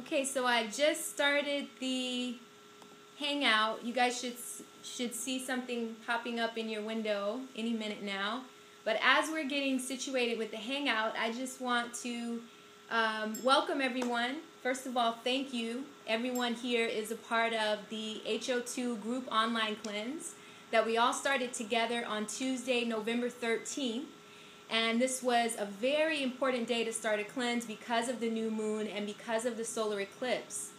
Okay, so I just started the Hangout. You guys should see something popping up in your window any minute now. But as we're getting situated with the Hangout, I just want to welcome everyone. First of all, thank you. Everyone here is a part of the HO2 group online cleanse that we all started together on Tuesday, November 13th. And this was a very important day to start a cleanse because of the new moon and because of the solar eclipse.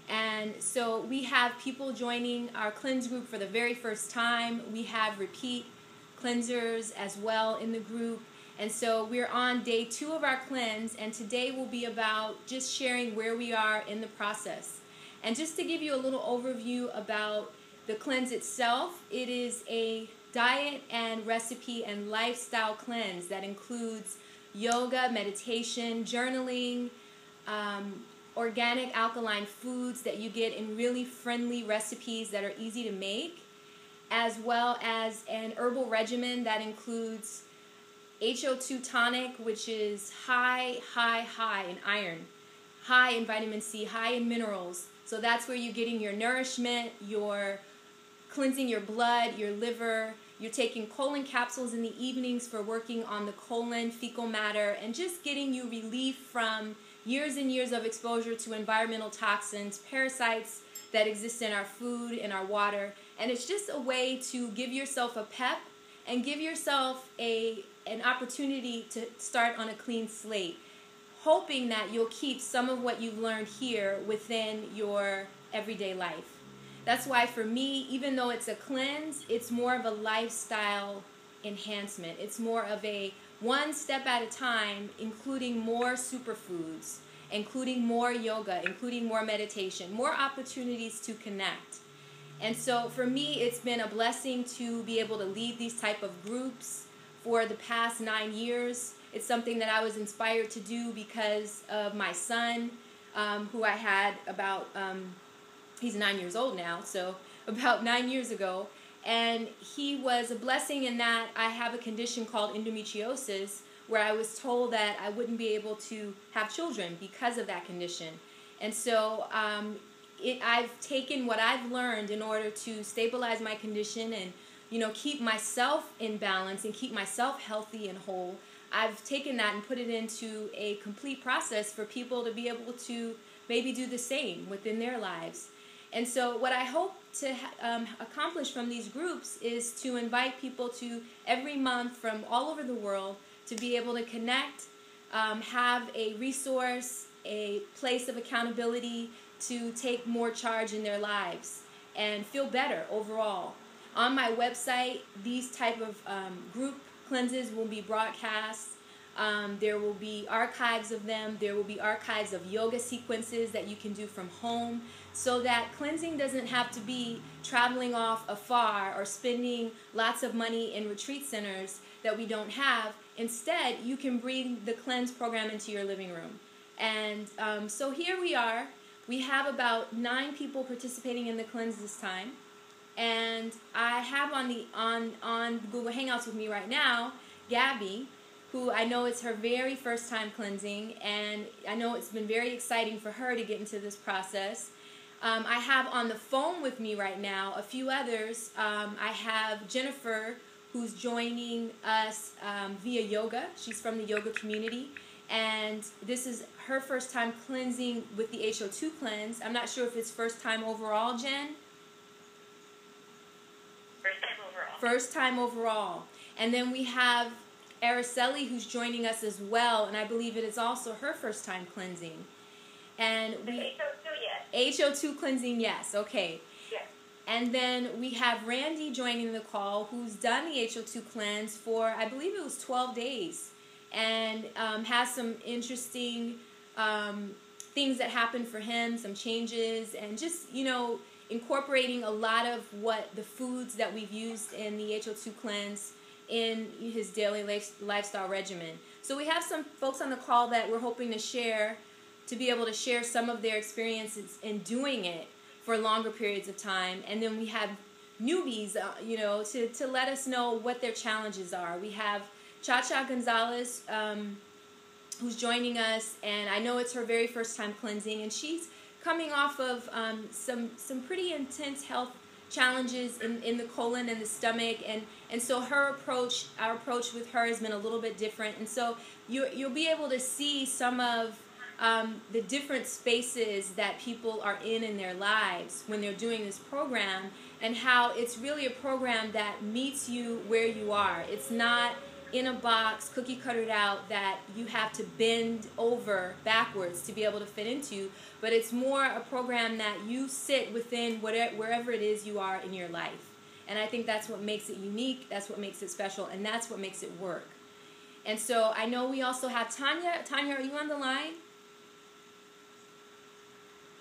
And so we have people joining our cleanse group for the very first time. We have repeat cleansers as well in the group. And so we're on day 2 of our cleanse, and today will be about just sharing where we are in the process. And just to give you a little overview about the cleanse itself, it is a diet and recipe and lifestyle cleanse that includes yoga, meditation, journaling, organic alkaline foods that you get in really friendly recipes that are easy to make, as well as an herbal regimen that includes HO2 tonic, which is high in iron, high in vitamin C, high in minerals. So that's where you're getting your nourishment, you're cleansing your blood, your liver. You're taking colon capsules in the evenings for working on the colon, fecal matter, and just getting you relief from years and years of exposure to environmental toxins, parasites that exist in our food, in our water. And it's just a way to give yourself a pep and give yourself an opportunity to start on a clean slate, hoping that you'll keep some of what you've learned here within your everyday life. That's why for me, even though it's a cleanse, it's more of a lifestyle enhancement. It's more of a one step at a time, including more superfoods, including more yoga, including more meditation, more opportunities to connect. And so for me, it's been a blessing to be able to lead these type of groups for the past 9 years. It's something that I was inspired to do because of my son, who I had about... he's 9 years old now, so about 9 years ago. And he was a blessing in that I have a condition called endometriosis, where I was told that I wouldn't be able to have children because of that condition. And so I've taken what I've learned in order to stabilize my condition and, keep myself in balance and keep myself healthy and whole. I've taken that and put it into a complete process for people to be able to maybe do the same within their lives. And so what I hope to accomplish from these groups is to invite people to every month from all over the world to be able to connect, have a resource, a place of accountability to take more charge in their lives and feel better overall. On my website, these type of group cleanses will be broadcast. There will be archives of them. There will be archives of yoga sequences that you can do from home, so that cleansing doesn't have to be traveling off afar or spending lots of money in retreat centers that we don't have. Instead, you can bring the cleanse program into your living room. And so here we are. We have about 9 people participating in the cleanse this time. And I have on Google Hangouts with me right now, Gabby, who I know it's her very first time cleansing, and I know it's been very exciting for her to get into this process. I have on the phone with me right now a few others. I have Jennifer, who's joining us via yoga. She's from the yoga community, and this is her first time cleansing with the HO2 cleanse. I'm not sure if it's first time overall, Jen? First time overall. First time overall. And then we have Araceli, who's joining us as well, and I believe it is also her first time cleansing. And we HO2, yes. HO2 cleansing, yes. Okay. Yes. And then we have Randy joining the call, who's done the HO2 cleanse for, I believe it was 12 days, and has some interesting things that happened for him, some changes, and just, incorporating a lot of what the foods that we've used in the HO2 cleanse in his daily lifestyle regimen. So we have some folks on the call that we're hoping to be able to share some of their experiences in doing it for longer periods of time. And then we have newbies, to let us know what their challenges are. We have Cha-Cha Gonzalez, who's joining us, and I know it's her very first time cleansing, and she's coming off of some pretty intense health challenges in the colon and the stomach, and so our approach with her has been a little bit different, and so you'll be able to see some of the different spaces that people are in their lives when they're doing this program, and how it's really a program that meets you where you are. It's not in a box, cookie cuttered out, that you have to bend over backwards to be able to fit into, but it's more a program that you sit within wherever it is you are in your life. And I think that's what makes it unique, that's what makes it special, and that's what makes it work. And so I know we also have Tanya. Tanya, are you on the line?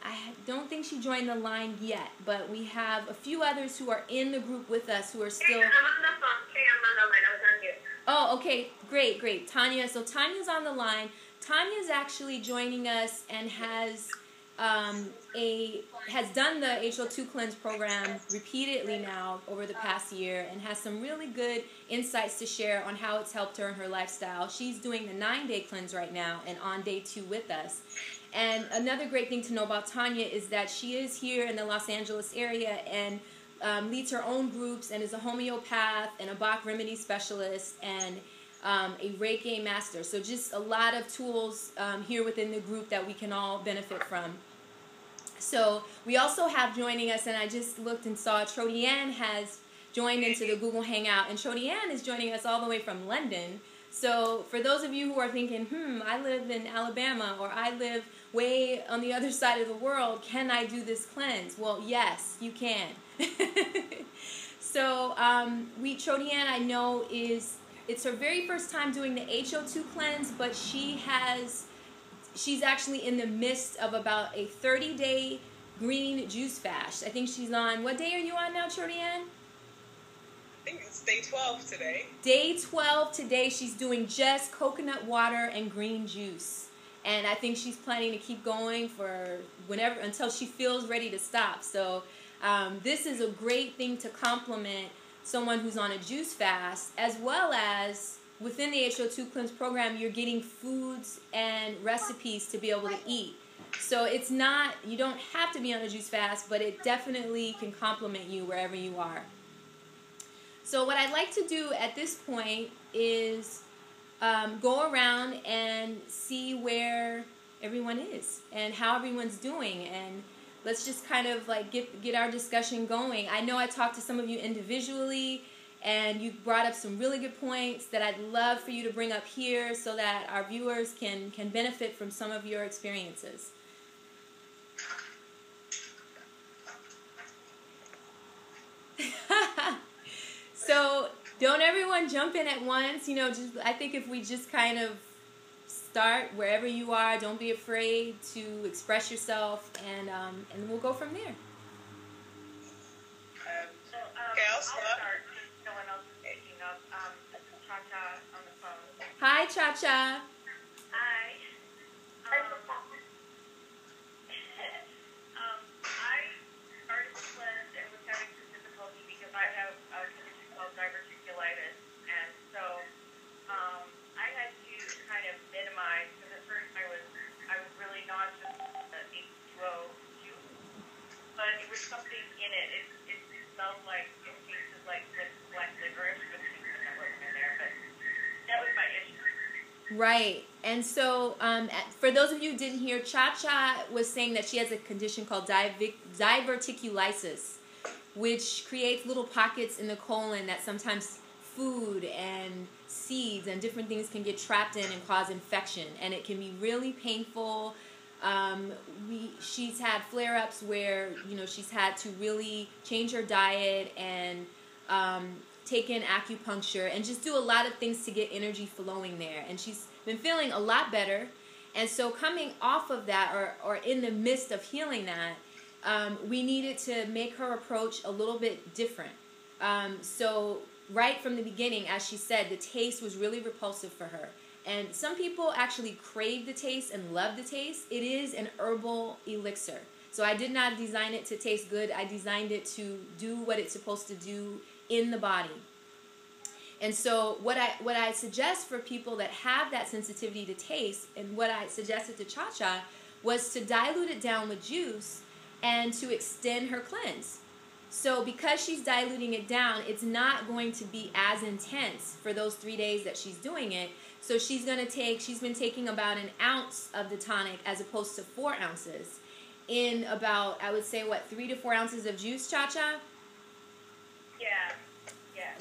I don't think she joined the line yet, but we have a few others who are in the group with us who are still... I'm on the phone. Okay, I'm on the line. I was on mute. Oh, okay. Great. Tanya, so Tanya's on the line. Tanya's actually joining us and has done the HO2 Cleanse program repeatedly now over the past year, and has some really good insights to share on how it's helped her in her lifestyle. She's doing the 9-day cleanse right now and on day 2 with us. And another great thing to know about Tanya is that she is here in the Los Angeles area and leads her own groups, and is a homeopath and a Bach remedy specialist and a Reiki master. So just a lot of tools here within the group that we can all benefit from. So we also have joining us, and I just looked and saw Trodianne has joined into the Google Hangout, and Trodianne is joining us all the way from London. So for those of you who are thinking, I live in Alabama, or I live way on the other side of the world, can I do this cleanse? Well, yes, you can. So Trodianne, I know, it's her very first time doing the HO2 cleanse, but she's actually in the midst of about a 30-day green juice fast. I think she's on, what day are you on now, Trodianne? I think it's day 12 today. Day 12 today. She's doing just coconut water and green juice. And I think she's planning to keep going for until she feels ready to stop. So this is a great thing to complement someone who's on a juice fast, as well as within the HO2 Cleanse program, you're getting foods and recipes to be able to eat. So it's not, you don't have to be on a juice fast, but it definitely can complement you wherever you are. So what I'd like to do at this point is go around and see where everyone is and how everyone's doing, and let's just kind of like get our discussion going. I know I talked to some of you individually, and you brought up some really good points that I'd love for you to bring up here so that our viewers can benefit from some of your experiences. So don't everyone jump in at once. I think if we just kind of start wherever you are, don't be afraid to express yourself, and we'll go from there. Okay, I'll start. No one else is picking up. This is Cha-Cha on the phone. Hi, Cha-Cha. Hi. I started to cleanse and was having some difficulty because I have a condition called diverticulitis, and so I had to kind of minimize, because at first I was really nauseous with the H2O juice, but it was something in it. It smelled like, it tasted like black licorice, but that wasn't in there, but that was my issue. Right. And so for those of you who didn't hear, Cha-Cha was saying that she has a condition called diverticulitis, which creates little pockets in the colon that sometimes food and seeds and different things can get trapped in and cause infection, and it can be really painful. She's had flare-ups where she's had to really change her diet and take in acupuncture and just do a lot of things to get energy flowing there, and she's been feeling a lot better. And so coming off of that, or in the midst of healing that, we needed to make her approach a little bit different. So right from the beginning, as she said, the taste was really repulsive for her. And some people actually crave the taste and love the taste. It is an herbal elixir. So I did not design it to taste good. I designed it to do what it's supposed to do in the body. And so what I suggest for people that have that sensitivity to taste, and what I suggested to Cha-Cha, was to dilute it down with juice and to extend her cleanse. So because she's diluting it down, it's not going to be as intense for those 3 days that she's doing it. So she's been taking about an ounce of the tonic as opposed to 4 ounces in about, I would say, 3 to 4 ounces of juice, Cha-Cha? Yeah.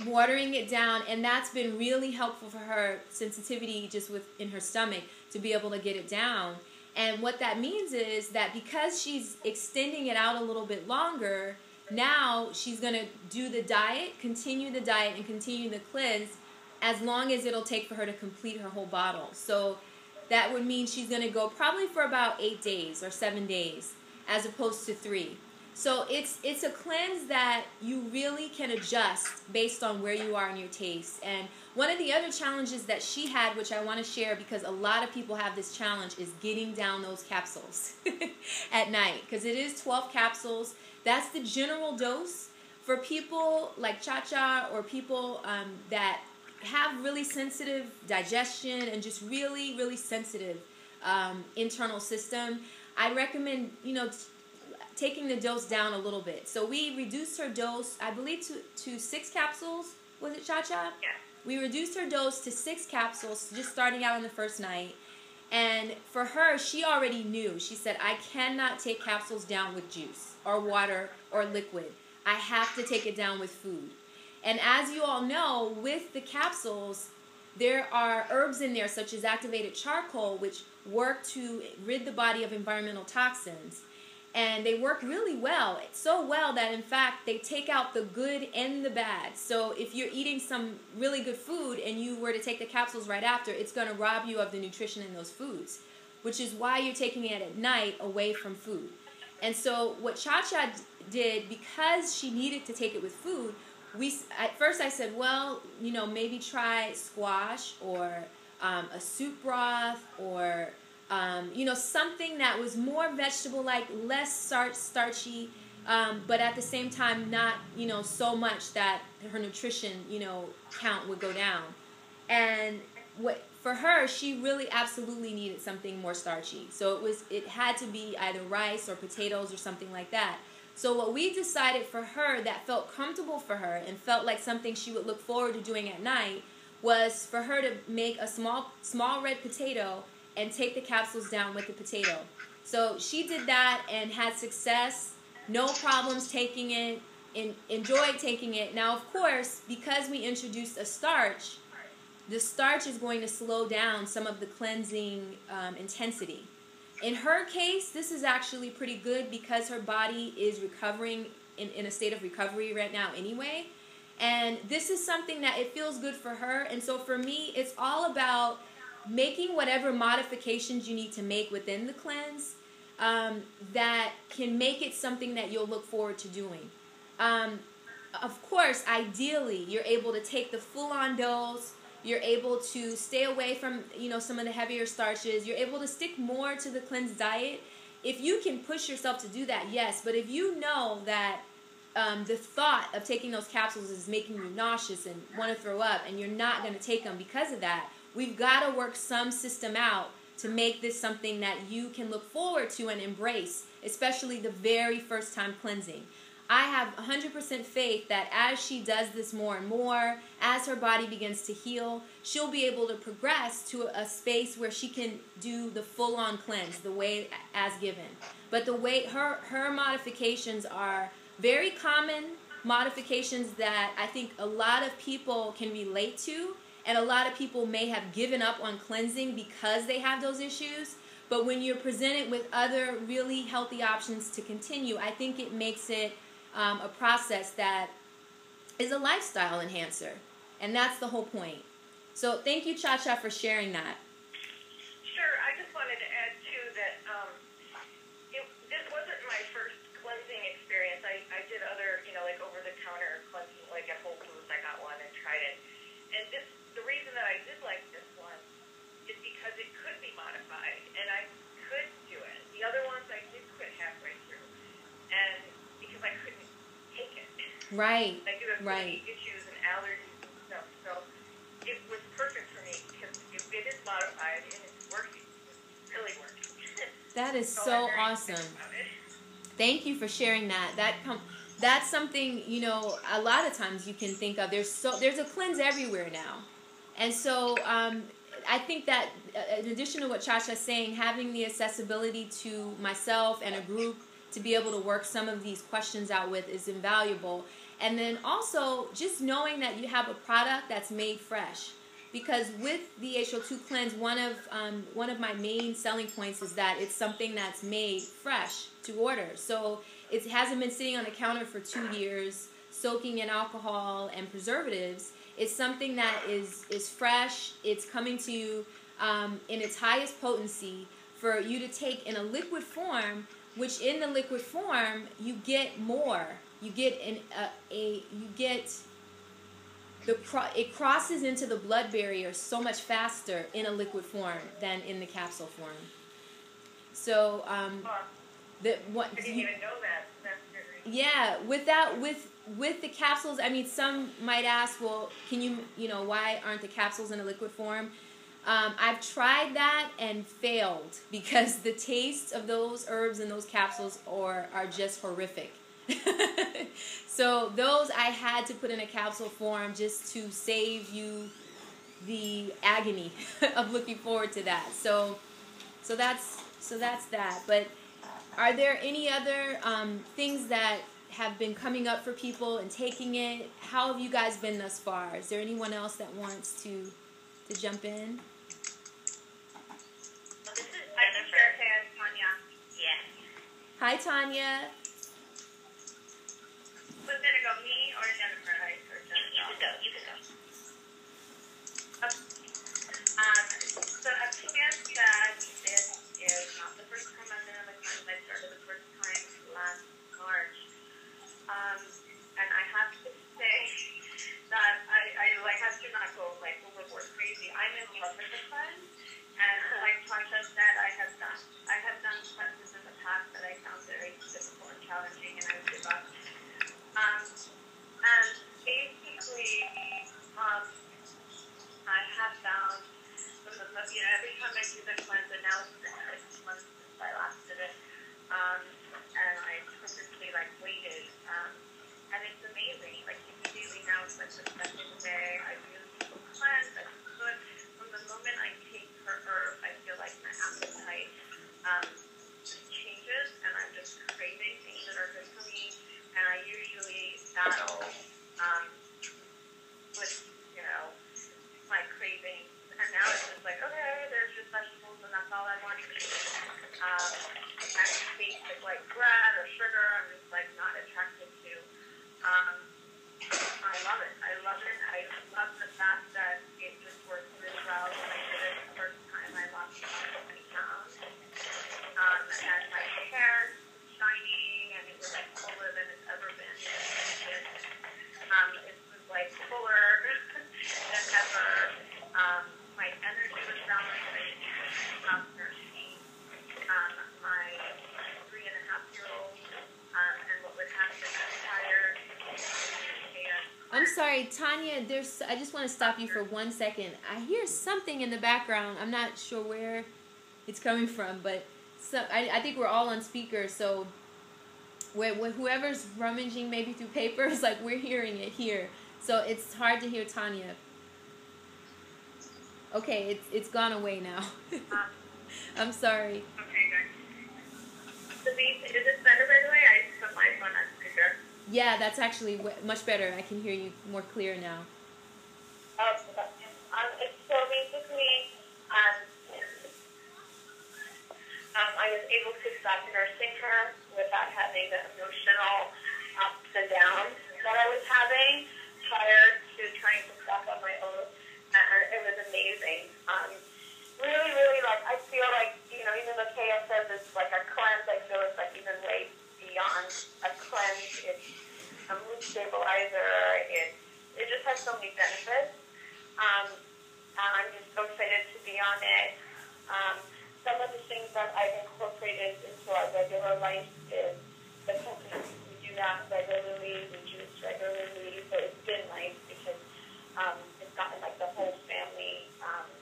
Watering it down, and that's been really helpful for her sensitivity just in her stomach to be able to get it down. And what that means is that because she's extending it out a little bit longer, now she's going to do the diet, continue the diet, and continue the cleanse as long as it'll take for her to complete her whole bottle. So that would mean she's going to go probably for about 8 days or 7 days as opposed to 3. So it's a cleanse that you really can adjust based on where you are in your taste. And one of the other challenges that she had, which I want to share because a lot of people have this challenge, is getting down those capsules at night. Because it is 12 capsules. That's the general dose. For people like Cha-Cha or people that have really sensitive digestion and just really, really sensitive internal system, I recommend, taking the dose down a little bit. So we reduced her dose, I believe, to 6 capsules. Was it, Cha-Cha? Yeah. We reduced her dose to 6 capsules, just starting out on the first night. And for her, she already knew. She said, I cannot take capsules down with juice or water or liquid. I have to take it down with food. And as you all know, with the capsules, there are herbs in there such as activated charcoal, which work to rid the body of environmental toxins. And they work really well, so well that in fact they take out the good and the bad. So if you're eating some really good food and you were to take the capsules right after, it's going to rob you of the nutrition in those foods, which is why you're taking it at night away from food. And so what Cha-Cha did, because she needed to take it with food, at first I said, well, maybe try squash or a soup broth or something that was more vegetable-like, less starchy, but at the same time not, so much that her nutrition, count would go down. And for her, she really absolutely needed something more starchy. So it had to be either rice or potatoes or something like that. So what we decided for her that felt comfortable for her and felt like something she would look forward to doing at night was for her to make a small red potato and take the capsules down with the potato. So she did that and had success, no problems taking it, enjoyed taking it. Now, of course, because we introduced a starch, the starch is going to slow down some of the cleansing intensity. In her case, this is actually pretty good because her body is recovering in a state of recovery right now anyway. And this is something that it feels good for her. And so for me, it's all about making whatever modifications you need to make within the cleanse that can make it something that you'll look forward to doing. Of course, ideally, you're able to take the full-on dose. You're able to stay away from, some of the heavier starches. You're able to stick more to the cleanse diet. If you can push yourself to do that, yes. But if you know that the thought of taking those capsules is making you nauseous and want to throw up, and you're not going to take them because of that, we've got to work some system out to make this something that you can look forward to and embrace, especially the very first time cleansing. I have 100% faith that as she does this more and more, as her body begins to heal, she'll be able to progress to a space where she can do the full-on cleanse, the way as given. But the way her modifications are very common modifications that I think a lot of people can relate to, and a lot of people may have given up on cleansing because they have those issues. But when you're presented with other really healthy options to continue, I think it makes it a process that is a lifestyle enhancer. And that's the whole point. So thank you, Cha-Cha, for sharing that. Sure. I just wanted to add, too, that this wasn't my first cleansing experience. I did other, like over-the-counter cleansing, like at Whole Foods. I got one and tried it. And the reason that I did like this one is because it could be modified, and I could do it. The other ones I did quit halfway through, and because I couldn't take it. Right. I do have so many issues and allergies and stuff. So side, and it's working. It's really working. That is So so I'm very awesome. excited about it. Thank you for sharing that. That's something, you know, a lot of times you can think of. There's a cleanse everywhere now. And so I think that in addition to what Chacha's saying, having the accessibility to myself and a group to be able to work some of these questions out with is invaluable. And then also just knowing that you have a product that's made fresh. Because with the HO2 Cleanse, one of my main selling points is that it's something that's made fresh to order. So it hasn't been sitting on the counter for 2 years, soaking in alcohol and preservatives. It's something that is fresh. It's coming to you in its highest potency for you to take in a liquid form, which in the liquid form you get more. You get it crosses into the blood barrier so much faster in a liquid form than in the capsule form. So I didn't even know that. That's very yeah, with the capsules, I mean, some might ask, well, can you know, why aren't the capsules in a liquid form? I've tried that and failed because the taste of those herbs and those capsules are just horrific. So those I had to put in a capsule form just to save you the agony of looking forward to that. So that's that. But are there any other things that have been coming up for people and taking it? How have you guys been thus far? Is there anyone else that wants to jump in? This is Jennifer. Tanya. Yes. Hi, Tanya. Who's gonna go, me or Jennifer? Or Jennifer? You can go. So I can't that this is not the first time I've been on the cleanse. I started the first time last March. And I have to say that I have to not go like overboard crazy. I'm in love with the cleanse. And like Tasha said, I have done cleanses in the past that I found very difficult and challenging, and I would give up. And basically, I have found from the, every time I do the cleanse, and now it's been 6 months since I last did it, and I purposely waited, and it's amazing. Like immediately now, it's like the second day I do the cleanse. I feel good. From the moment I take her herb, I feel like my appetite changes, and I'm just craving things that are good for me. And I usually battle with, my cravings. And now it's just like, okay, there's just vegetables, and that's all I want to eat. And basic bread or sugar, I'm just not attracted to. I love it. I love the fact that it just works really well. When I did it the first time, I lost about 20 pounds. And my hair shiny, and it was fuller than it's ever been. It was fuller than ever. My energy was balanced. I didn't stop nursing my 3.5-year-old, and what would happen, I'm tired. I'm sorry, Tanya, I just want to stop you for 1 second. I hear something in the background. I'm not sure where it's coming from, but I think we're all on speaker, so whoever's rummaging maybe through papers, we're hearing it here. So it's hard to hear Tanya. Okay, it's gone away now. I'm sorry. Okay, good. Is this better, by the way? I put my phone on speaker. Yeah, that's actually much better. I can hear you more clear now. So basically, I was able to stop nursing her without having the emotional ups and downs that I was having prior to trying to stop on my own. And it was amazing. Really, really, I feel even though Keya says it's a cleanse, I feel it's even way beyond a cleanse. It's a mood stabilizer. It just has so many benefits. I'm just so excited to be on it. Some of the things that I've incorporated into our regular life is the coconut. We do that regularly. We juice regularly. So it's been nice because it's gotten the whole family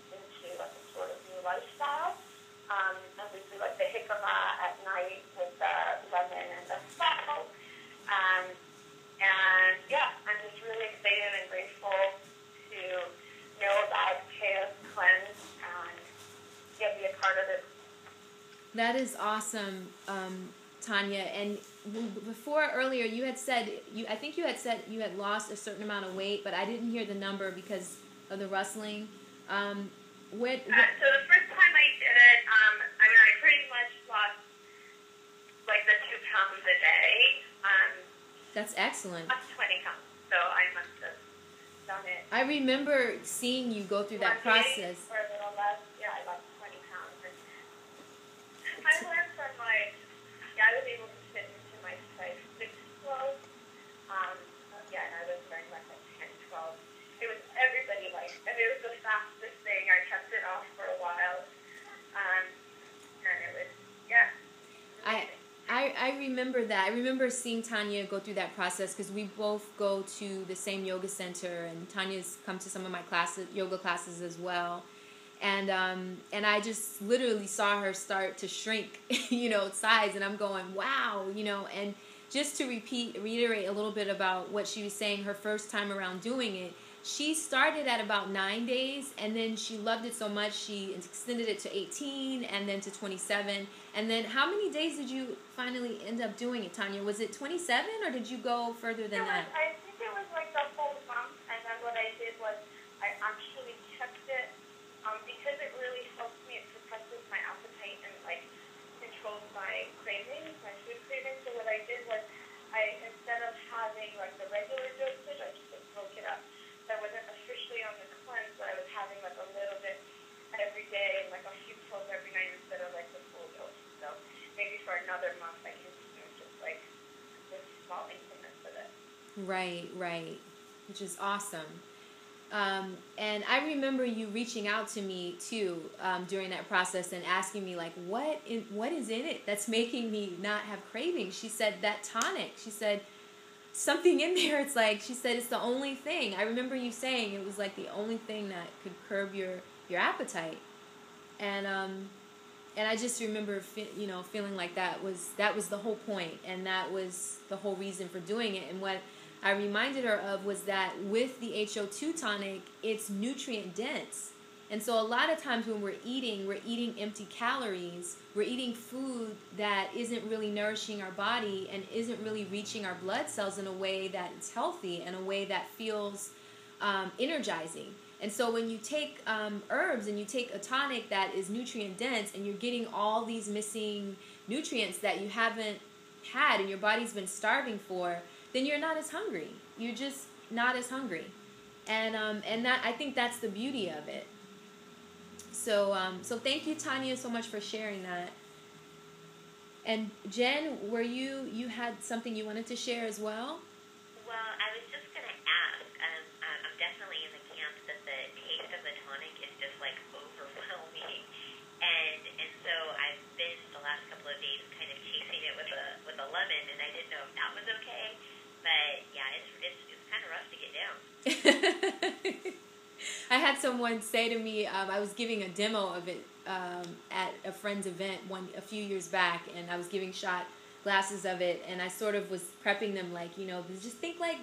into a sort of new That is awesome, Tanya. And before earlier, you had said I think you had said you had lost a certain amount of weight, but I didn't hear the number because of the rustling. So the first time I did it, I pretty much lost like the 2 pounds a day. That's excellent. Lost 20 pounds. So I must have done it. I remember seeing you go through that process. Or a little less. Yeah, I lost 20 pounds. And I went from I was able to fit into my size 6 clothes. And I was wearing like a 10, 12. It was everybody and it was the fastest thing. I kept it off for a while. And it was, I remember that. I remember seeing Tanya go through that process because we both go to the same yoga center, and Tanya's come to some of my yoga classes as well. And I just literally saw her start to shrink, size, and I'm going, wow, and just to reiterate a little bit about what she was saying, her first time around doing it, she started at about 9 days, and then she loved it so much she extended it to 18 and then to 27. And then how many days did you finally end up doing it, Tanya? Was it 27 or did you go further than that? I think it was like the whole month, and then what I did was I actually kept it because it really helps me. It suppresses my appetite and like controls my cravings, my food cravings. So what I did was instead of having like the regular dosage, I just broke it up. I wasn't officially on the cleanse, but I was having like a little bit every day and like a few pills every night instead of like the full dose. So maybe for another month I can do just like with small increments of it. Right, which is awesome. And I remember you reaching out to me too during that process and asking me like, what is in it that's making me not have cravings? She said that tonic. She said something in there. It's like she said it's the only thing. I remember you saying it was like the only thing that could curb your appetite. And I just remember feeling like that was the whole point, and that was the whole reason for doing it. And what I reminded her of was that with the HO2 tonic, it's nutrient dense. And so a lot of times when we're eating empty calories. We're eating food that isn't really nourishing our body and isn't really reaching our blood cells in a way that it's healthy, in a way that feels energizing. And so when you take herbs and you take a tonic that is nutrient dense and you're getting all these missing nutrients that you haven't had and your body's been starving for, then you're not as hungry. You're just not as hungry. And that, I think that's the beauty of it. So thank you, Tanya, so much for sharing that. And Jen, you had something you wanted to share as well? Well, I was just going to ask, I'm definitely in the camp that the taste of the tonic is just like overwhelming. And so I've been the last couple of days kind of chasing it with a lemon, and I didn't know if that was okay. But yeah, it's kind of rough to get down. I had someone say to me, I was giving a demo of it at a friend's event a few years back, and I was giving shot glasses of it, and I sort of was prepping them like, just think like,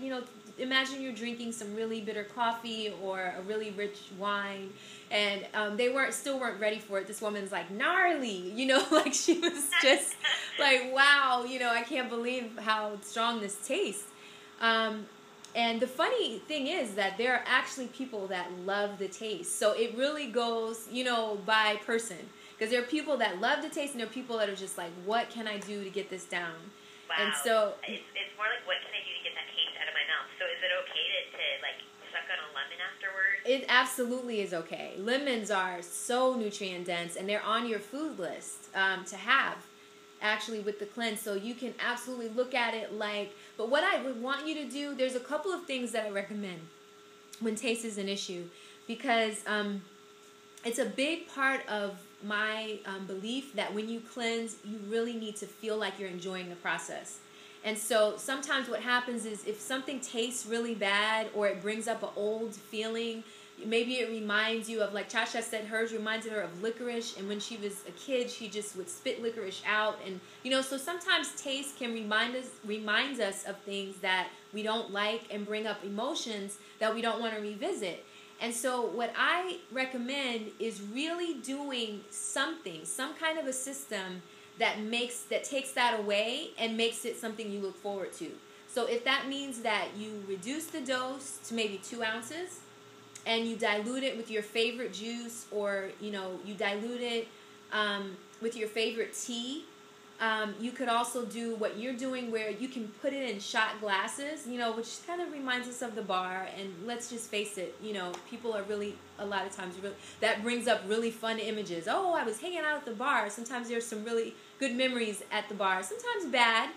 imagine you're drinking some really bitter coffee or a really rich wine, and they still weren't ready for it. This woman's like, gnarly, like she was just like, wow, I can't believe how strong this tastes. And the funny thing is that there are actually people that love the taste. So it really goes, by person. Because there are people that love the taste and there are people that are just like, what can I do to get this down? Wow. And so it's more like, what can I do to get that taste out of my mouth? So is it okay to like suck on a lemon afterwards? It absolutely is okay. Lemons are so nutrient dense and they're on your food list to have. Actually with the cleanse, so you can absolutely look at it like, but what I would want you to do, there's a couple of things that I recommend when taste is an issue, because it's a big part of my belief that when you cleanse, you really need to feel like you're enjoying the process. And so sometimes what happens is if something tastes really bad or it brings up an old feeling, maybe it reminds you of, like Chasha said, hers reminded her of licorice, and when she was a kid, she just would spit licorice out, and so sometimes taste can reminds us of things that we don't like and bring up emotions that we don't want to revisit. And so what I recommend is really doing something, some kind of a system that takes that away and makes it something you look forward to. So if that means that you reduce the dose to maybe 2 ounces and you dilute it with your favorite juice, or you dilute it with your favorite tea. You could also do what you're doing, where you can put it in shot glasses, which kind of reminds us of the bar. And let's just face it, people are really, a lot of times, that brings up really fun images. Oh, I was hanging out at the bar. Sometimes there's some really good memories at the bar. Sometimes bad,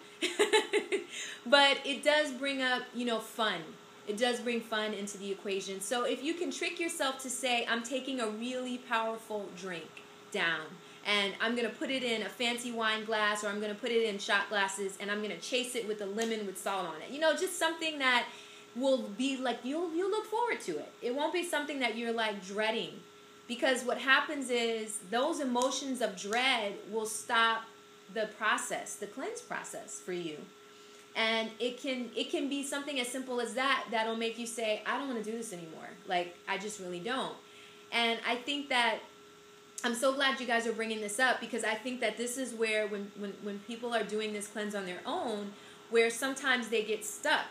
but it does bring up, fun. It does bring fun into the equation. So if you can trick yourself to say, I'm taking a really powerful drink down, and I'm going to put it in a fancy wine glass, or I'm going to put it in shot glasses, and I'm going to chase it with a lemon with salt on it. Just something that will be like, you'll look forward to it. It won't be something that you're like dreading, because what happens is those emotions of dread will stop the process, the cleanse process for you. And it can be something as simple as that'll make you say, I don't want to do this anymore. Like, I just really don't. And I think that I'm so glad you guys are bringing this up, because I think that this is where when people are doing this cleanse on their own, where sometimes they get stuck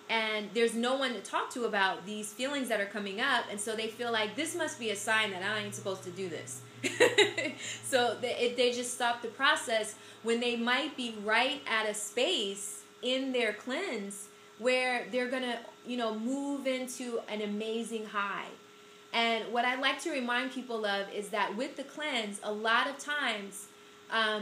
and there's no one to talk to about these feelings that are coming up, and so they feel like this must be a sign that I ain't supposed to do this. So they just stop the process when they might be right at a space in their cleanse where they're gonna move into an amazing high. And what I like to remind people of is that with the cleanse, a lot of times, a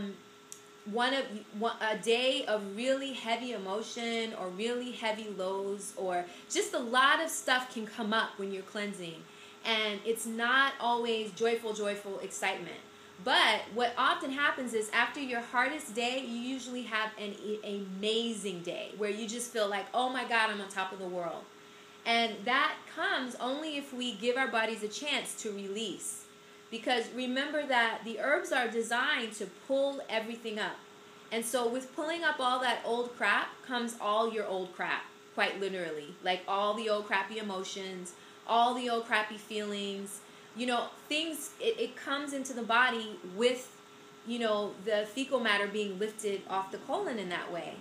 day of really heavy emotion or really heavy lows, or just a lot of stuff can come up when you're cleansing. And it's not always joyful excitement. But what often happens is after your hardest day, you usually have an amazing day where you just feel like, oh my God, I'm on top of the world. And that comes only if we give our bodies a chance to release. Because remember that the herbs are designed to pull everything up. And so with pulling up all that old crap comes all your old crap, quite literally. Like all the old crappy emotions, all the old crappy feelings, things, it comes into the body with, the fecal matter being lifted off the colon in that way.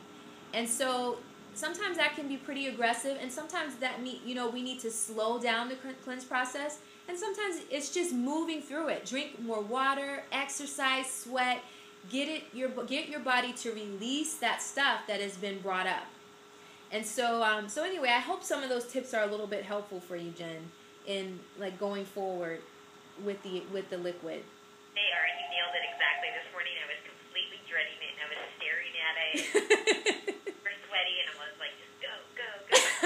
And so sometimes that can be pretty aggressive, and sometimes we need to slow down the cleanse process, and sometimes it's just moving through it. Drink more water, exercise, sweat, get your body to release that stuff that has been brought up. And so anyway, I hope some of those tips are a little bit helpful for you, Jen, in like going forward with the liquid. They are. You nailed it exactly. This morning I was completely dreading it, and I was staring at it. Sweaty, and I was like, just go.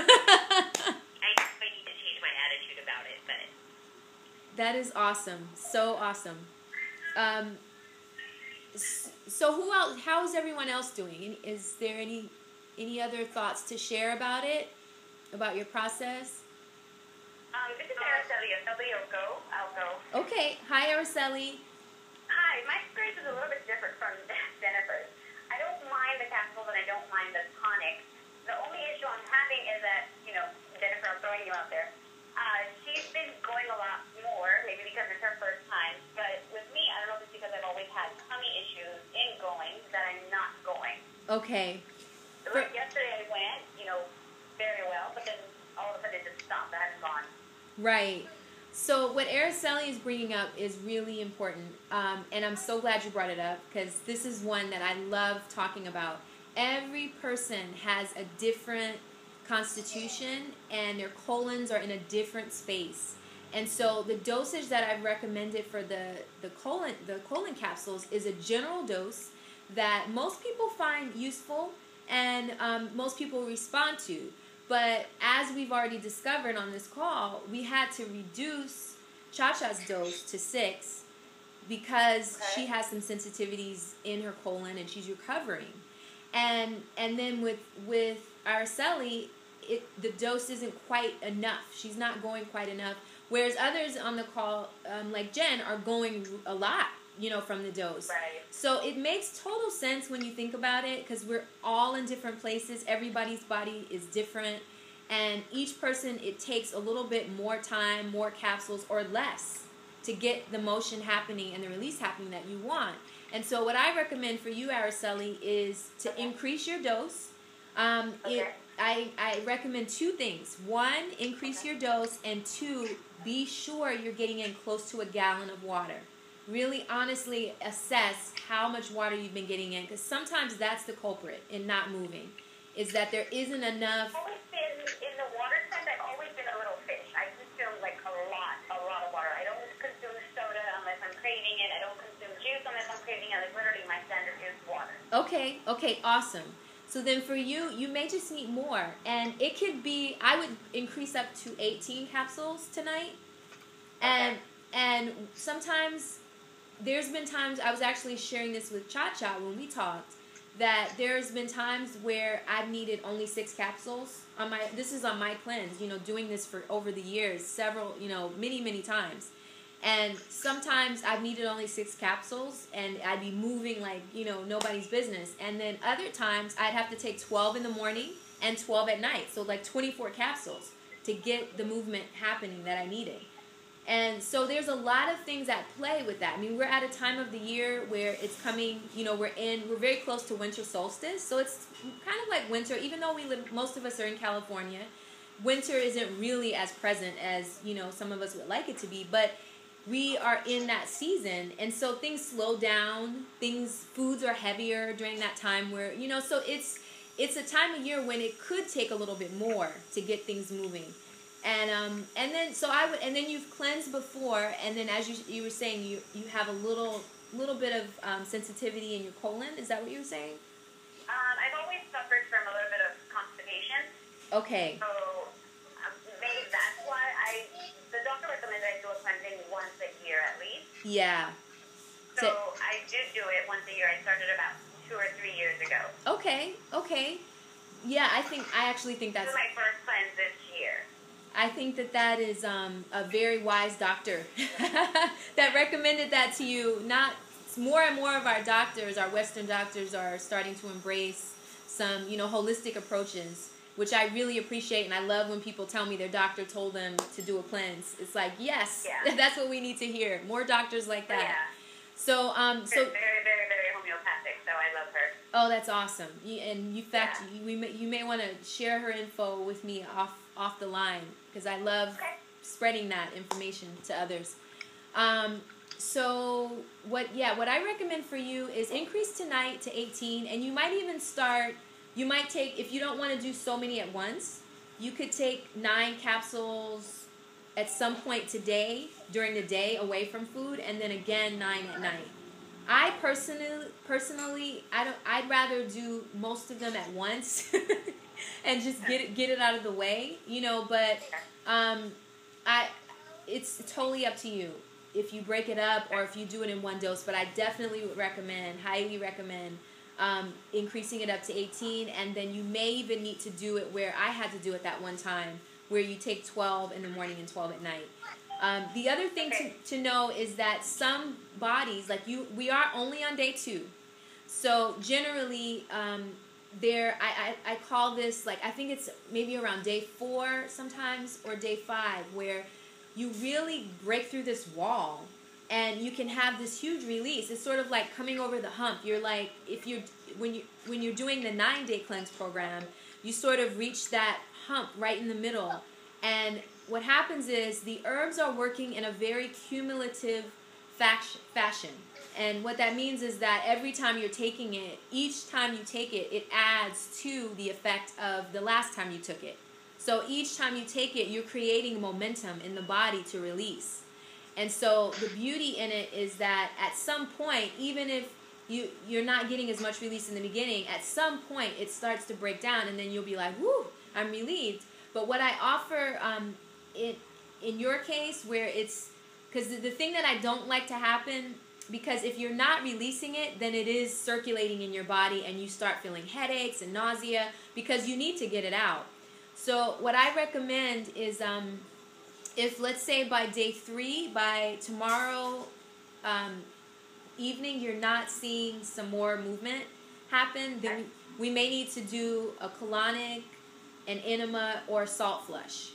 I need to change my attitude about it, but that is awesome, so awesome. So who else? How is everyone else doing? Is there any other thoughts to share about it, about your process? This is Araceli. I'll go. Okay. Hi, Araceli. Hi. My experience is a little bit different from Jennifer's. I don't mind the capsules and I don't mind the tonic. The only issue I'm having is that, Jennifer, I'm throwing you out there. She's been going a lot more, maybe because it's her first time. But with me, I don't know if it's because I've always had tummy issues in going that I'm not going. Okay. Like yesterday I went, very well, but then all of a sudden it just stopped. I hadn't gone. Right. So what Araceli is bringing up is really important, and I'm so glad you brought it up, because this is one that I love talking about. Every person has a different constitution, and their colons are in a different space. And so the dosage that I've recommended for the colon capsules is a general dose that most people find useful and most people respond to. But as we've already discovered on this call, we had to reduce Cha-Cha's dose to 6 because she has some sensitivities in her colon and she's recovering. And then with Araceli, the dose isn't quite enough. She's not going quite enough. Whereas others on the call, like Jen, are going a lot, from the dose. Right. So it makes total sense when you think about it, because we're all in different places. Everybody's body is different. And each person, it takes a little bit more time, more capsules, or less to get the motion happening and the release happening that you want. And so what I recommend for you, Araceli, is to increase your dose. I recommend two things. One, increase your dose, and two, be sure you're getting in close to a gallon of water. Really honestly assess how much water you've been getting in, because sometimes that's the culprit in not moving, is that there isn't enough. I've always been, in the water sense, I've always been a little fish. I consume like a lot of water. I don't consume soda unless I'm craving it. I don't consume juice unless I'm craving it. Like literally my standard is water. Okay, awesome. So then for you, you may just need more. And it could be, I would increase up to 18 capsules tonight. And sometimes, there's been times, I was actually sharing this with Cha-Cha when we talked, that there's been times where I've needed only 6 capsules. This is on my cleanse, doing this for over the years, several, many times. And sometimes I've needed only 6 capsules, and I'd be moving like, nobody's business. And then other times I'd have to take 12 in the morning and 12 at night. So like 24 capsules to get the movement happening that I needed. And so there's a lot of things at play with that. I mean, we're at a time of the year where it's coming, we're very close to winter solstice. So it's kind of like winter, even though most of us are in California, winter isn't really as present as, some of us would like it to be. But we are in that season, and so things slow down. Foods are heavier during that time where, so it's a time of year when it could take a little bit more to get things moving. And then you've cleansed before, and then as you were saying, you have a little bit of sensitivity in your colon. Is that what you were saying? I've always suffered from a little bit of constipation. Okay. So maybe that's why the doctor recommended I do a cleansing once a year at least. Yeah. So I did do it once a year. I started about 2 or 3 years ago. Okay. Yeah, I actually think that's... This is my first cleanse this year. I think that is a very wise doctor that recommended that to you. More and more of our doctors, our Western doctors, are starting to embrace some, holistic approaches, which I really appreciate, and I love when people tell me their doctor told them to do a cleanse. It's like, yes, that's what we need to hear. More doctors like that. Yeah. So, She's very, very, very homeopathic, so I love her. Oh, that's awesome. You may want to share her info with me off the line, because I love spreading that information to others. So what I recommend for you is increase tonight to 18, and you might even start. You might take, if you don't want to do so many at once, you could take 9 capsules at some point today, during the day, away from food, and then again 9 at night. I personally, I'd rather do most of them at once and just get it out of the way, but it's totally up to you if you break it up or if you do it in one dose, but I definitely would highly recommend increasing it up to 18, and then you may even need to do it where I had to do it that one time, where you take 12 in the morning and 12 at night. The other thing to know is that some bodies, like we are only on day 2. So generally, I call this, like, I think it's maybe around day 4 sometimes, or day 5, where you really break through this wall and you can have this huge release. It's sort of like coming over the hump. You're like, when you're doing the 9-day cleanse program, you sort of reach that hump right in the middle. And what happens is the herbs are working in a very cumulative fashion. And what that means is that every time you're taking it, each time you take it, it adds to the effect of the last time you took it. So each time you take it, you're creating momentum in the body to release. And so the beauty in it is that at some point, even if you're not getting as much release in the beginning, at some point it starts to break down, and then you'll be like, whoo, I'm relieved. But what I offer in your case, where it's, because the thing that I don't like to happen, because if you're not releasing it, then it is circulating in your body and you start feeling headaches and nausea because you need to get it out. So what I recommend is if, let's say, by day 3, by tomorrow evening, you're not seeing some more movement happen, then we may need to do a colonic an enema or a salt flush.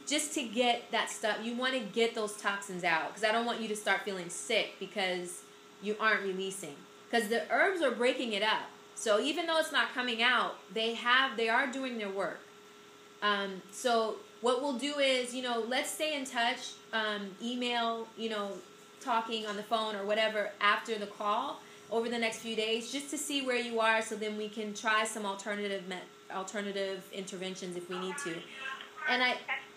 Just to get that stuff, you want to get those toxins out, because I don't want you to start feeling sick because you aren't releasing. Because the herbs are breaking it up. So even though it's not coming out, they are doing their work. So what we'll do is, let's stay in touch, email, talking on the phone or whatever after the call over the next few days, just to see where you are, so then we can try some alternative interventions if we need to. And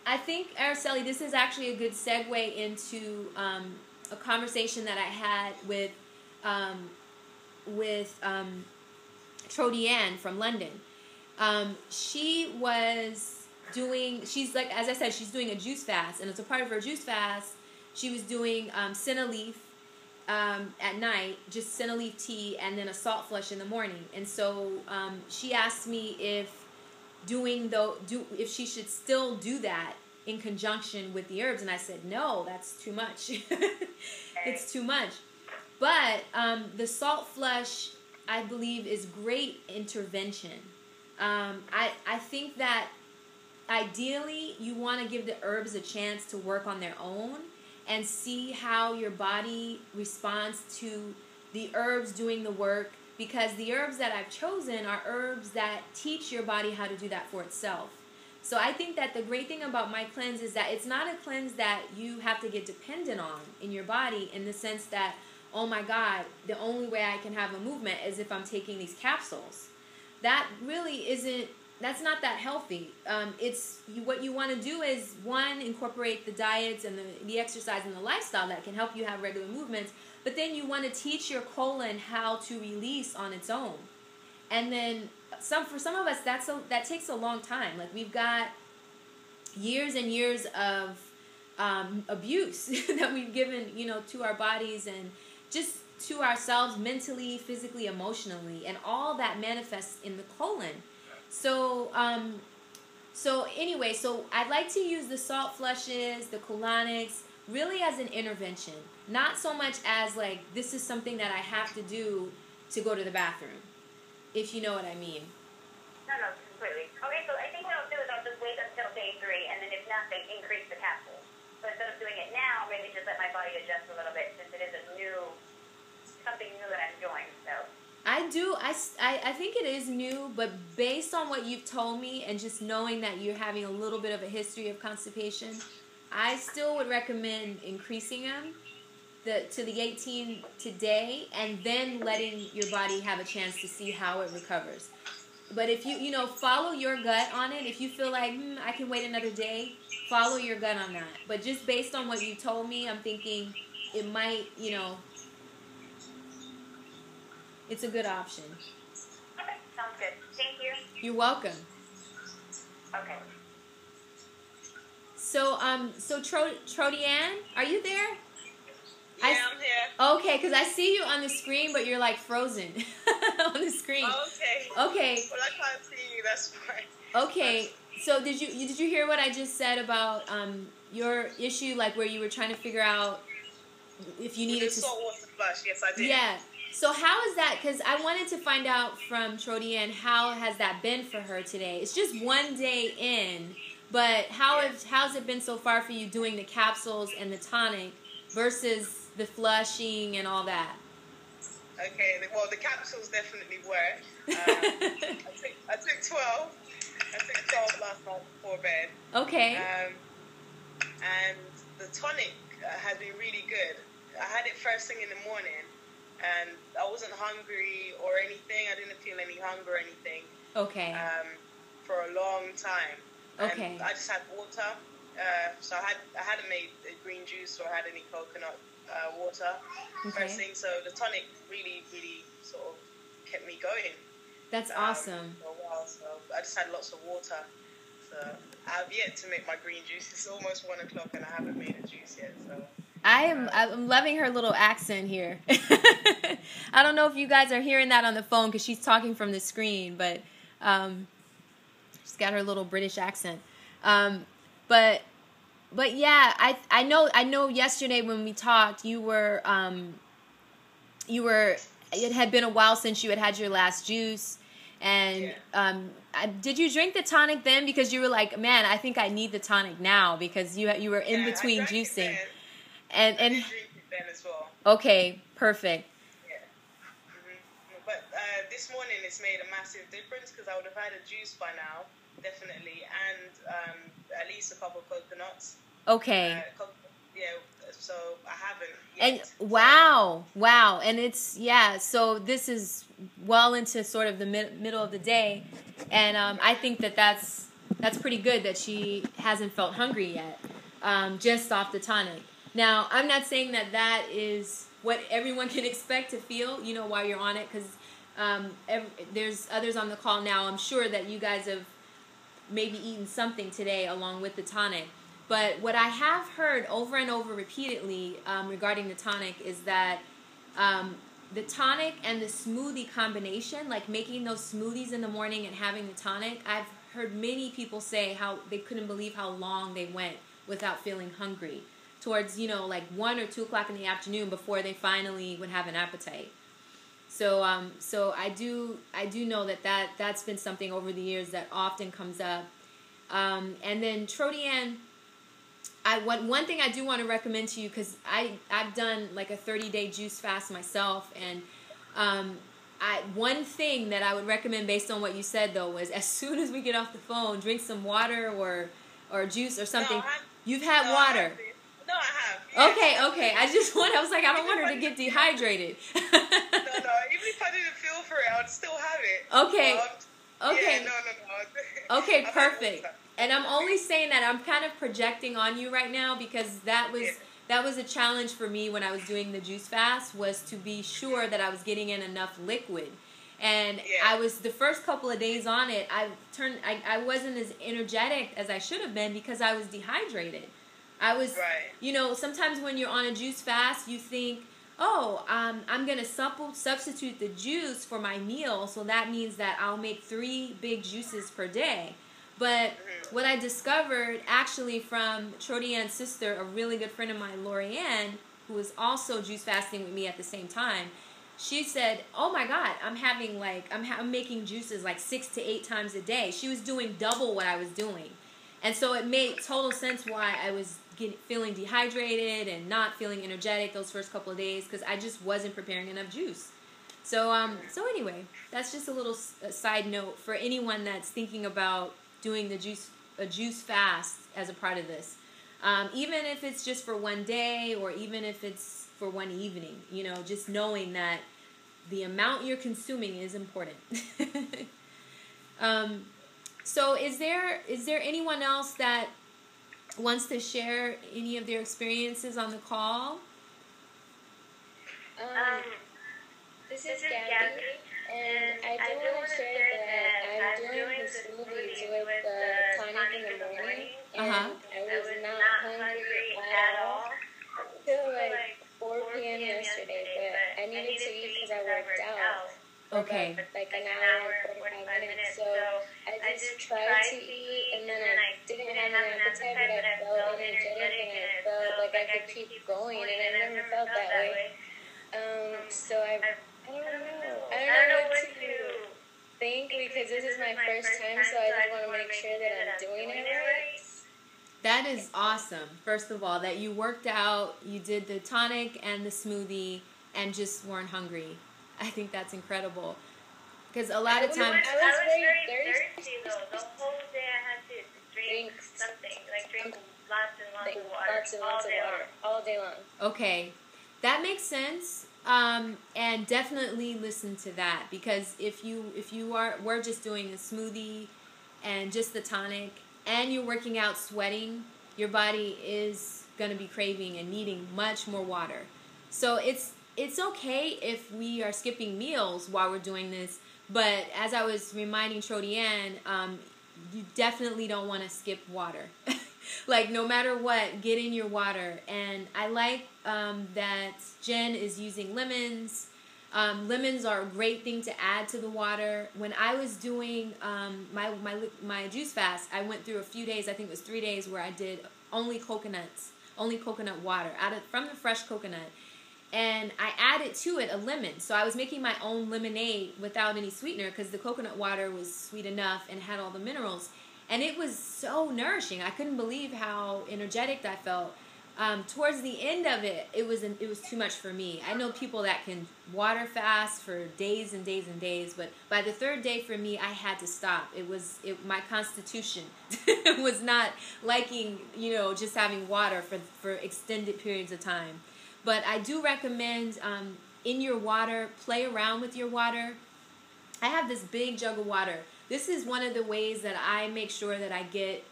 I think, Araceli, this is actually a good segue into a conversation that I had with Trodiane from London. She's like, as I said, she's doing a juice fast, and as a part of her juice fast, she was doing senna leaf at night, just senna leaf tea, and then a salt flush in the morning. And so she asked me if she should still do that in conjunction with the herbs, and I said no, that's too much. It's too much. But the salt flush, I believe, is great intervention. I think that ideally you want to give the herbs a chance to work on their own and see how your body responds to the herbs doing the work, because the herbs that I've chosen are herbs that teach your body how to do that for itself. So I think that the great thing about my cleanse is that it's not a cleanse that you have to get dependent on in your body, in the sense that, oh my God, the only way I can have a movement is if I'm taking these capsules. That really isn't, that's not that healthy. What you want to do is, one, incorporate the diets and the exercise and the lifestyle that can help you have regular movements, but then you want to teach your colon how to release on its own. And then for some of us, that takes a long time. Like, we've got years and years of abuse that we've given, to our bodies and just to ourselves, mentally, physically, emotionally, and all that manifests in the colon. So anyway, I'd like to use the salt flushes, the colonics, really as an intervention. Not so much as, like, this is something that I have to do to go to the bathroom, if you know what I mean. No, completely. Okay, so I think what I'll do is I'll just wait until day 3, and then if nothing, increase the capsule. So instead of doing it now, maybe just let my body adjust a little bit, since it is something new that I'm doing, so. I think it is new, but based on what you've told me and just knowing that you're having a little bit of a history of constipation, I still would recommend increasing them to the 18 today, and then letting your body have a chance to see how it recovers. But if you follow your gut on it, if you feel like, I can wait another day, follow your gut on that. But just based on what you told me, I'm thinking it might, it's a good option. Okay, sounds good. Thank you. You're welcome. Okay. So Trodiane, are you there? Yeah, I'm here. Okay, because I see you on the screen, but you're like frozen on the screen. Okay. Okay. Well, I can't see you. That's fine. Okay. So did you hear what I just said about your issue, like where you were trying to figure out if you needed to salt water flush? Yes, I did. Yeah. So how is that? Because I wanted to find out from Trodiane, how has that been for her today? It's just one day in, but how's it been so far for you doing the capsules and the tonic versus the flushing and all that? Okay, well, the capsules definitely work. I took 12. I took 12 last night before bed. Okay. And the tonic has been really good. I had it first thing in the morning, and I wasn't hungry or anything. I didn't feel any hunger or anything. Okay. For a long time. Okay. And I just had water. So I hadn't made a green juice or had any coconut water first thing. So the tonic really, really sort of kept me going. That's awesome. For a while. So I just had lots of water. So I've yet to make my green juice. It's almost 1 o'clock and I haven't made a juice yet. So I'm loving her little accent here. I don't know if you guys are hearing that on the phone because she's talking from the screen, but she's got her little British accent. But yeah, I know yesterday when we talked, it had been a while since you had your last juice, And did you drink the tonic then? Because you were like, man, I think I need the tonic now, because you were in between juicing. And I did drink it then as well. Okay, perfect. Yeah. Mm-hmm. But this morning it's made a massive difference, because I would have had a juice by now, definitely, and at least a couple of coconuts. Okay. So I haven't yet. And wow. And it's, so this is well into sort of the middle of the day. And I think that's pretty good that she hasn't felt hungry yet, just off the tonic. Now, I'm not saying that is what everyone can expect to feel, while you're on it, because there's others on the call now. I'm sure that you guys have maybe eaten something today along with the tonic. But what I have heard over and over repeatedly regarding the tonic is that the tonic and the smoothie combination, like making those smoothies in the morning and having the tonic, I've heard many people say how they couldn't believe how long they went without feeling hungry, towards, like 1 or 2 o'clock in the afternoon before they finally would have an appetite. So I do know that's been something over the years that often comes up. And then Trodian, one thing I do want to recommend to you, because I've done like a 30-day juice fast myself, and one thing that I would recommend based on what you said though was, as soon as we get off the phone, drink some water or juice or something. No, You've had water. No, I have. Yes. Okay. I was like, I don't want her to get dehydrated. No, even if I didn't feel for it, I'd still have it. Okay. Okay. Yeah, no. Okay, perfect. And I'm only saying that, I'm kind of projecting on you right now, because that was a challenge for me when I was doing the juice fast, was to be sure that I was getting in enough liquid. And I was, the first couple of days on it, I wasn't as energetic as I should have been, because I was dehydrated. I was, sometimes when you're on a juice fast, you think, I'm going to substitute the juice for my meal, so that means that I'll make 3 big juices per day. But what I discovered, actually, from Trodian's sister, a really good friend of mine, Lorianne, who was also juice fasting with me at the same time, she said, oh my God, I'm making juices like 6 to 8 times a day. She was doing double what I was doing. And so it made total sense why I was feeling dehydrated and not feeling energetic those first couple of days, because I just wasn't preparing enough juice. So anyway, that's just a little side note for anyone that's thinking about doing a juice fast as a part of this. Even if it's just for one day, or even if it's for one evening, just knowing that the amount you're consuming is important. So is there anyone else that wants to share any of their experiences on the call? This is Gabby, and I do want to share that I'm doing the smoothies with the tonic in the morning, and I was not hungry at all till like 4 p.m. yesterday, but I needed to eat because I worked out. Okay. Like an hour and 45 minutes, so I just tried to eat, and then I didn't have an appetite, but I felt energetic, and I felt like I could keep going, and I never felt that way. So I don't know what to think, because this is my first time, so I just want to make sure that I'm doing it right. That is awesome. First of all, that you worked out, you did the tonic and the smoothie, and just weren't hungry. I think that's incredible. Because a lot of times... I was very thirsty though. The whole day I had to drink something. Like drink lots and lots of water. Lots and lots of water. All day long. Okay. That makes sense. And definitely listen to that. Because if we're just doing a smoothie and just the tonic, and you're working out sweating, your body is going to be craving and needing much more water. So it's okay if we are skipping meals while we're doing this, but as I was reminding Trodian, you definitely don't want to skip water. Like, no matter what, get in your water. And I like that Jen is using lemons. Lemons are a great thing to add to the water. When I was doing my juice fast, I went through a few days, I think it was 3 days, where I did only coconut water from the fresh coconut. and I added to it a lemon. So I was making my own lemonade without any sweetener because the coconut water was sweet enough and had all the minerals. And it was so nourishing. I couldn't believe how energetic I felt. Towards the end of it, it was too much for me. I know people that can water fast for days and days and days, but by the third day for me, I had to stop. My constitution was not liking, just having water for extended periods of time. But I do recommend in your water, play around with your water. I have this big jug of water. This is one of the ways that I make sure that I get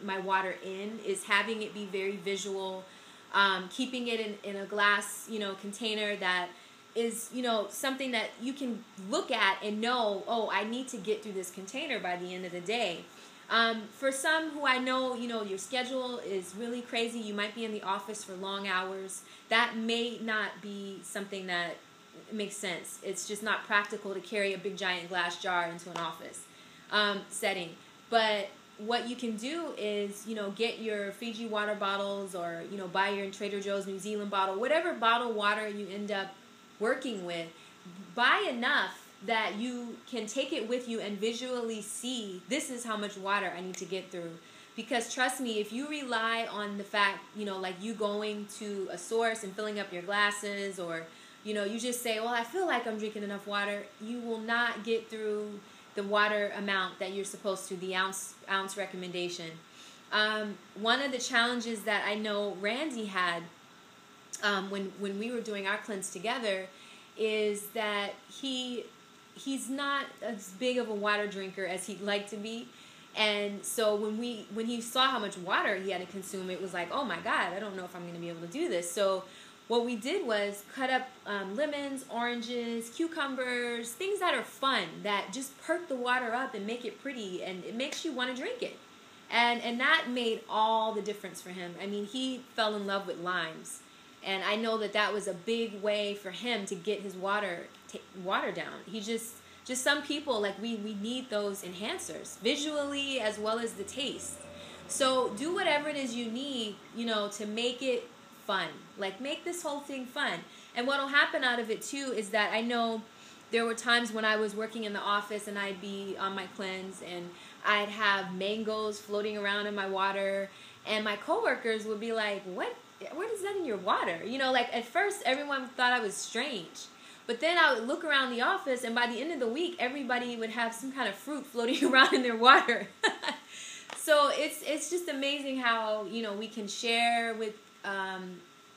my water in, is having it be very visual, keeping it in a glass, container that is, something that you can look at and know, oh, I need to get through this container by the end of the day. For some who I know, your schedule is really crazy. You might be in the office for long hours. That may not be something that makes sense. It's just not practical to carry a big giant glass jar into an office setting. But what you can do is, get your Fiji water bottles, or, buy your Trader Joe's New Zealand bottle, whatever bottled water you end up working with. Buy enough that you can take it with you and visually see, this is how much water I need to get through. Because trust me, if you rely on the fact, like you going to a source and filling up your glasses, or, you just say, well, I feel like I'm drinking enough water, you will not get through the water amount that you're supposed to, the ounce recommendation. One of the challenges that I know Randy had when we were doing our cleanse together is that he's not as big of a water drinker as he'd like to be. And so when he saw how much water he had to consume, it was like, oh my God, I don't know if I'm going to be able to do this. So what we did was cut up lemons, oranges, cucumbers, things that are fun, that just perk the water up and make it pretty, and it makes you want to drink it. And that made all the difference for him. I mean, he fell in love with limes. And I know that was a big way for him to get his water down. He just some people, like we need those enhancers, visually as well as the taste. So do whatever it is you need, to make it fun. Like, make this whole thing fun. And what will happen out of it too is that I know there were times when I was working in the office and I'd be on my cleanse and I'd have mangoes floating around in my water, and my coworkers would be like, what is that in your water? Like at first everyone thought I was strange. But then I would look around the office, and by the end of the week, everybody would have some kind of fruit floating around in their water. So it's just amazing how, we can share with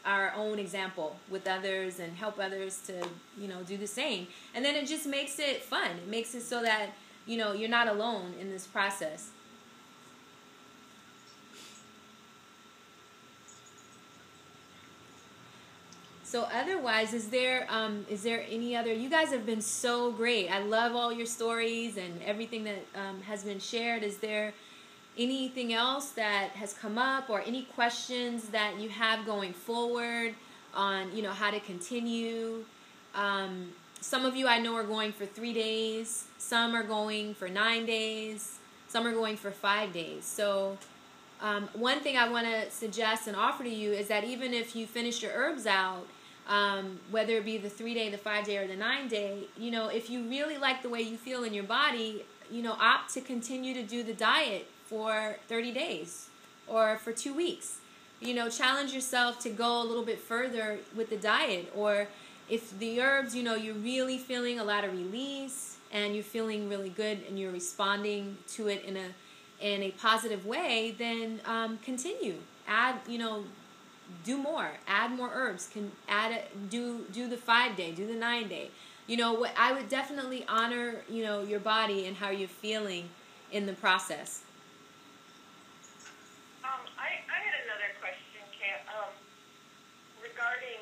our own example with others and help others to, do the same. And then it just makes it fun. It makes it so that, you're not alone in this process. So otherwise, is there any other? You guys have been so great. I love all your stories and everything that has been shared. Is there anything else that has come up, or any questions that you have going forward on, how to continue? Some of you I know are going for 3 days. Some are going for 9 days. Some are going for 5 days. So one thing I want to suggest and offer to you is that even if you finish your herbs out, whether it be the 3-day, the 5-day, or the 9-day, if you really like the way you feel in your body, opt to continue to do the diet for 30 days or for 2 weeks. Challenge yourself to go a little bit further with the diet. Or if the herbs, you're really feeling a lot of release and you're feeling really good and you're responding to it in a positive way, then continue. Add, do more. Add more herbs. Do the 5-day, do the 9-day. I would definitely honor, your body and how you're feeling in the process. I had another question, Keya, regarding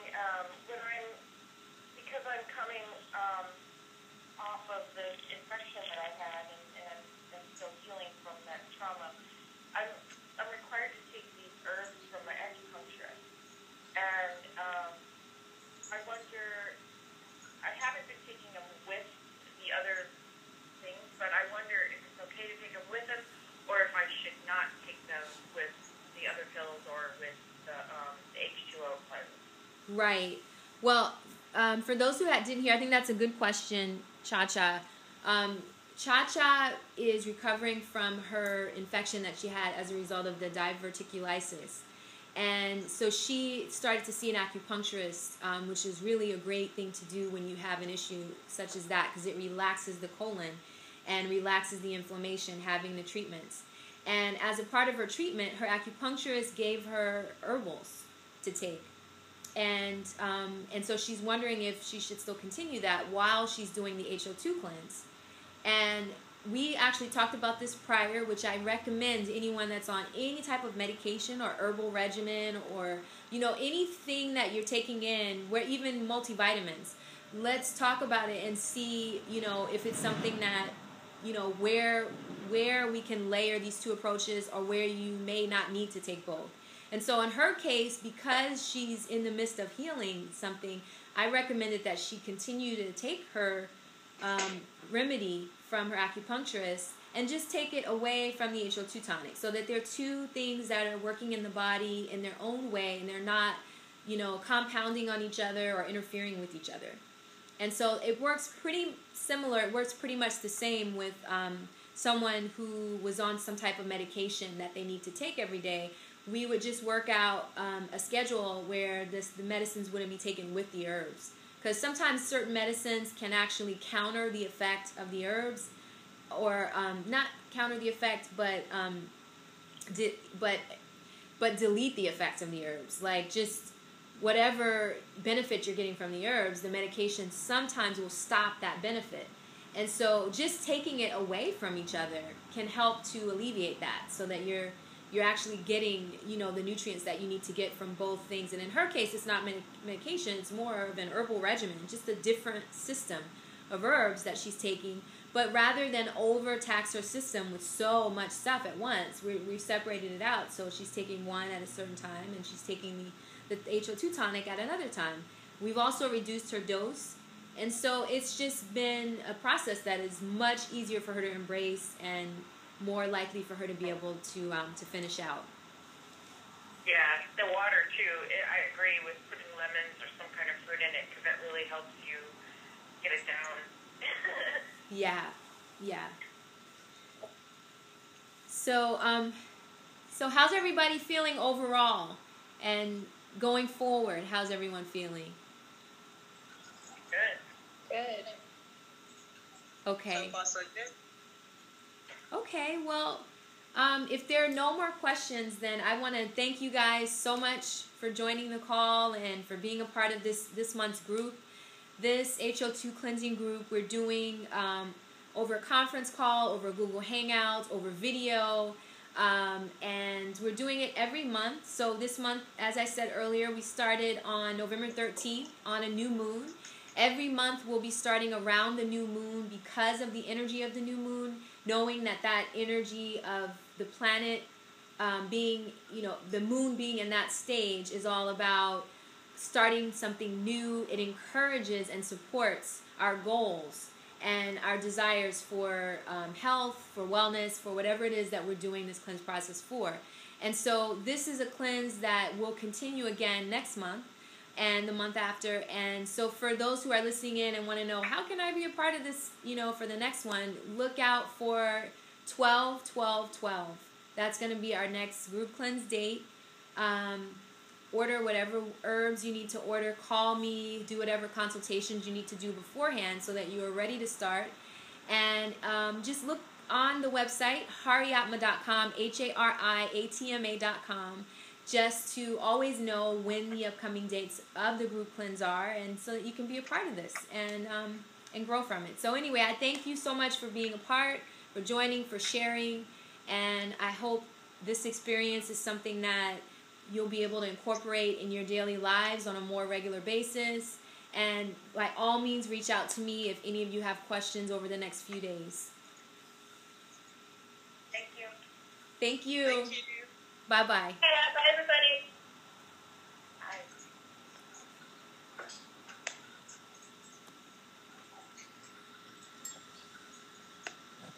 because I'm coming off of the infection that I had, and I'm still healing from that trauma. I'm required to take these herbs from my acupuncturist, and I wonder, I haven't been taking them with the other things, but I wonder if it's okay to take them with them, or if I should not take them with the other pills or with the H2O Cleanse. Right. Well, for those who didn't hear, I think that's a good question, Cha-Cha. Cha-Cha is recovering from her infection that she had as a result of the diverticulitis. And so she started to see an acupuncturist, which is really a great thing to do when you have an issue such as that, because it relaxes the colon and relaxes the inflammation, having the treatments. And as a part of her treatment, her acupuncturist gave her herbals to take. And so she's wondering if she should still continue that while she's doing the HO2 cleanse. And we actually talked about this prior, which I recommend anyone that's on any type of medication or herbal regimen or, anything that you're taking in, where even multivitamins. Let's talk about it and see, if it's something that, where we can layer these two approaches or where you may not need to take both. And so in her case, because she's in the midst of healing something, I recommended that she continue to take her remedy from her acupuncturist and just take it away from the HO2 tonic, so that they're two things that are working in the body in their own way, and they're not, compounding on each other or interfering with each other. And so it works pretty similar. It works pretty much the same with someone who was on some type of medication that they need to take every day. We would just work out a schedule where the medicines wouldn't be taken with the herbs. Because sometimes certain medicines can actually counter the effect of the herbs, or not counter the effect, but delete the effect of the herbs. Like, just whatever benefit you're getting from the herbs, the medication sometimes will stop that benefit. And so just taking it away from each other can help to alleviate that, so that you're actually getting, the nutrients that you need to get from both things. And in her case, it's not medication, it's more of an herbal regimen, just a different system of herbs that she's taking. But rather than overtax her system with so much stuff at once, we've separated it out. So she's taking one at a certain time, and she's taking the HO2 tonic at another time. We've also reduced her dose. And so it's just been a process that is much easier for her to embrace and more likely for her to be able to finish out. Yeah, the water too. I agree with putting lemons or some kind of fruit in it, because that really helps you get it down. Yeah. So how's everybody feeling overall, and going forward? How's everyone feeling? Good. Okay. So far, so good. Okay, well, if there are no more questions, then I want to thank you guys so much for joining the call and for being a part of this month's group. This HO2 cleansing group we're doing over a conference call, over Google Hangouts, over video, and we're doing it every month. So this month, as I said earlier, we started on November 13th on a new moon. Every month we'll be starting around the new moon because of the energy of the new moon, knowing that energy of the planet being, the moon being in that stage is all about starting something new. It encourages and supports our goals and our desires for health, for wellness, for whatever it is that we're doing this cleanse process for. And so this is a cleanse that will continue again next month and the month after. And so for those who are listening in and want to know, how can I be a part of this, for the next one, look out for 12-12-12. That's going to be our next group cleanse date. Order whatever herbs you need to order. Call me. Do whatever consultations you need to do beforehand so that you are ready to start. And just look on the website, hariatma.com, HARIATMA.com, just to always know when the upcoming dates of the group cleanse are, and so that you can be a part of this and grow from it. So anyway, I thank you so much for being a part, for joining, for sharing, and I hope this experience is something that you'll be able to incorporate in your daily lives on a more regular basis. And by all means, reach out to me if any of you have questions over the next few days. Thank you. Thank you. Thank you. Bye-bye. Yeah, bye.